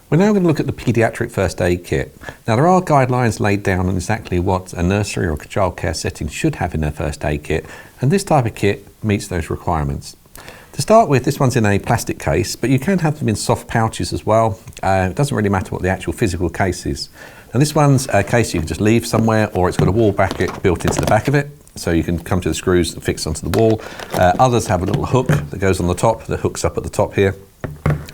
We're now going to look at the paediatric first aid kit. Now there are guidelines laid down on exactly what a nursery or a childcare setting should have in their first aid kit, and this type of kit meets those requirements. To start with, this one's in a plastic case, but you can have them in soft pouches as well. It doesn't really matter what the actual physical case is. Now this one's a case you can just leave somewhere, or it's got a wall bracket built into the back of it, so you can come to the screws and fix onto the wall. Others have a little hook that goes on the top, that hooks up at the top here.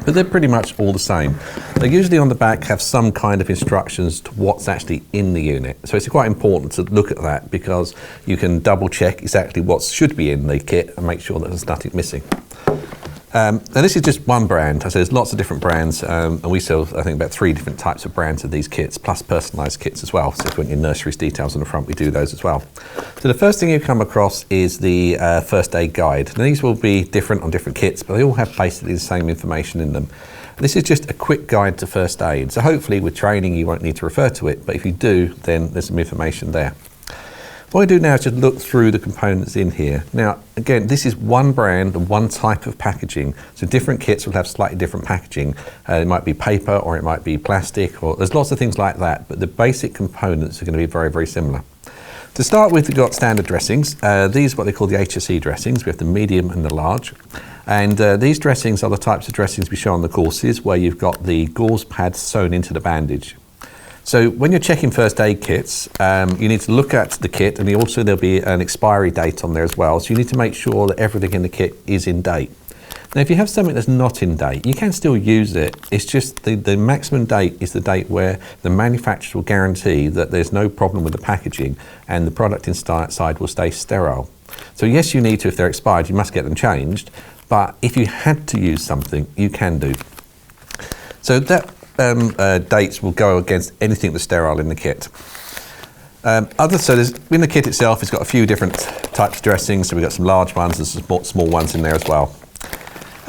But they're pretty much all the same. They usually on the back have some kind of instructions to what's actually in the unit. So it's quite important to look at that, because you can double check exactly what should be in the kit and make sure that there's nothing missing. Now this is just one brand. As there's lots of different brands, and we sell, I think, about 3 different types of brands of these kits, plus personalised kits as well. So if you want your nursery's details on the front, we do those as well. So the first thing you come across is the first aid guide. Now these will be different on different kits, but they all have basically the same information in them. This is just a quick guide to first aid. So hopefully with training you won't need to refer to it, but if you do, then there's some information there. What I do now is just look through the components in here. Now, again, this is one brand and one type of packaging. So different kits will have slightly different packaging. It might be paper, or it might be plastic, or there's lots of things like that, but the basic components are going to be very, very similar. To start with, we've got standard dressings. These are what they call the HSE dressings. We have the medium and the large. And these dressings are the types of dressings we show on the courses, where you've got the gauze pads sewn into the bandage. So when you're checking first aid kits, you need to look at the kit, and also there'll be an expiry date on there as well. So you need to make sure that everything in the kit is in date. Now if you have something that's not in date, you can still use it. It's just the maximum date is the date where the manufacturer will guarantee that there's no problem with the packaging and the product inside will stay sterile. So yes, you need to, if they're expired, you must get them changed. But if you had to use something, you can do. So that dates will go against anything that's sterile in the kit. So there's, in the kit itself, it's got a few different types of dressings. So we've got some large ones and some small ones in there as well.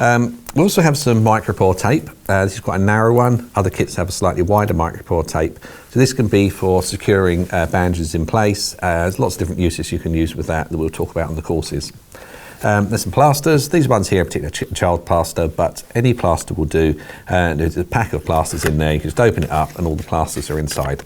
We also have some micropore tape. This is quite a narrow one. Other kits have a slightly wider micropore tape. So this can be for securing bandages in place. There's lots of different uses you can use with that we'll talk about in the courses. There's some plasters. These ones here are particularly child plaster, but any plaster will do. There's a pack of plasters in there. You can just open it up and all the plasters are inside.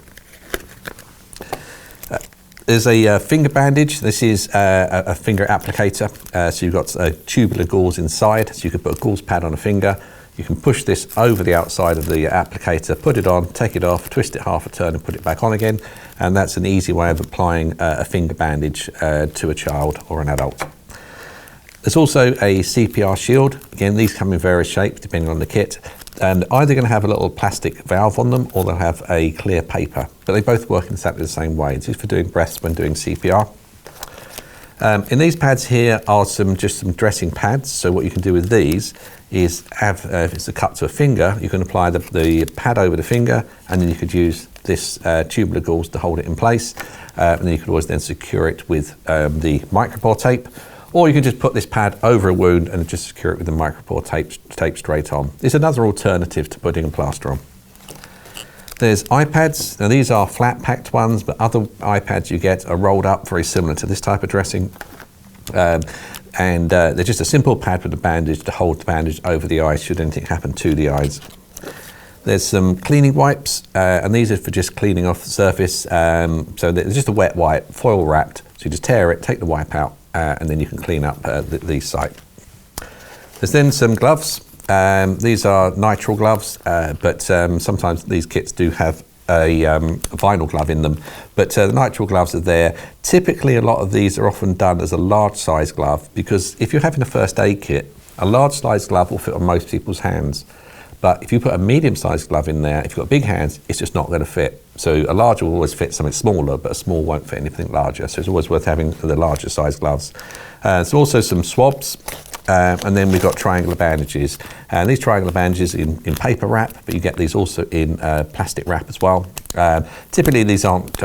There's a finger bandage. This is a finger applicator. So you've got a tubular gauze inside, so you can put a gauze pad on a finger. You can push this over the outside of the applicator, put it on, take it off, twist it half a turn and put it back on again. And that's an easy way of applying a finger bandage to a child or an adult. There's also a CPR shield. Again, these come in various shapes depending on the kit, and either going to have a little plastic valve on them, or they'll have a clear paper, but they both work in exactly the same way. This is for doing breaths when doing CPR. In these pads here are just some dressing pads. So what you can do with these is have, if it's a cut to a finger, you can apply the pad over the finger, and then you could use this tubular gauze to hold it in place, and then you could always then secure it with the micropore tape. Or you can just put this pad over a wound and just secure it with the micropore tape straight on. It's another alternative to putting a plaster on. There's iPads. Now these are flat packed ones, but other iPads you get are rolled up, very similar to this type of dressing. They're just a simple pad with a bandage to hold the bandage over the eyes should anything happen to the eyes. There's some cleaning wipes, and these are for just cleaning off the surface. So there's just a wet wipe, foil wrapped. So you just tear it, take the wipe out, and then you can clean up the site. There's then some gloves. These are nitrile gloves, but sometimes these kits do have a vinyl glove in them. But the nitrile gloves are there. Typically, a lot of these are often done as a large size glove, because if you're having a first aid kit, a large size glove will fit on most people's hands. But if you put a medium-sized glove in there, if you've got big hands, it's just not going to fit. So a larger will always fit something smaller, but a small won't fit anything larger. So it's always worth having the larger size gloves. There's also some swabs, and then we've got triangular bandages. And these triangular bandages in paper wrap, but you get these also in plastic wrap as well. Typically these aren't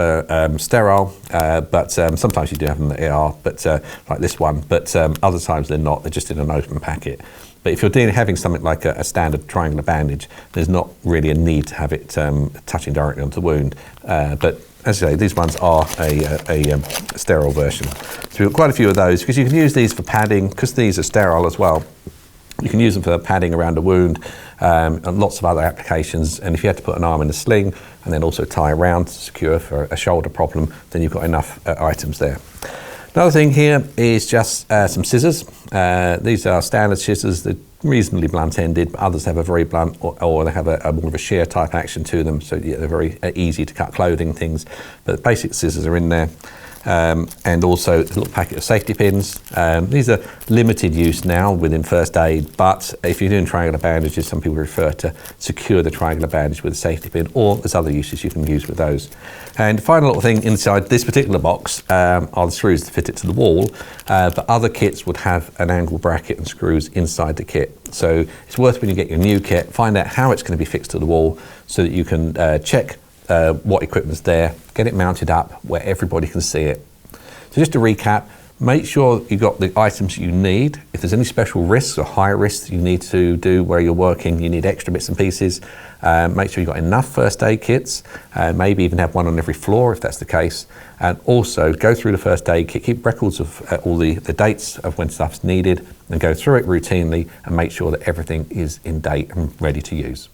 sterile, but sometimes you do have them that are, but like this one. But other times they're not. They're just in an open packet. But if you're having something like a standard triangular bandage, there's not really a need to have it touching directly onto the wound. But as I say, these ones are a sterile version. So we've got quite a few of those, because you can use these for padding, because these are sterile as well. You can use them for padding around a wound and lots of other applications. And if you had to put an arm in a sling and then also tie around to secure for a shoulder problem, then you've got enough items there. Another thing here is just some scissors. These are standard scissors. They're reasonably blunt-ended, but others have a very blunt or they have a more of a shear type action to them. So yeah, they're very easy to cut clothing, things. But the basic scissors are in there. And also a little packet of safety pins. These are limited use now within first aid, but if you're doing triangular bandages, some people refer to secure the triangular bandage with a safety pin, or there's other uses you can use with those. And the final little thing inside this particular box are the screws to fit it to the wall, but other kits would have an angle bracket and screws inside the kit. So it's worth when you get your new kit, find out how it's going to be fixed to the wall so that you can check what equipment's there, get it mounted up where everybody can see it. So just to recap, make sure you've got the items you need. If there's any special risks or high risks you need to do where you're working, you need extra bits and pieces. Make sure you've got enough first aid kits, maybe even have one on every floor if that's the case. And also go through the first aid kit, keep records of all the dates of when stuff's needed and go through it routinely and make sure that everything is in date and ready to use.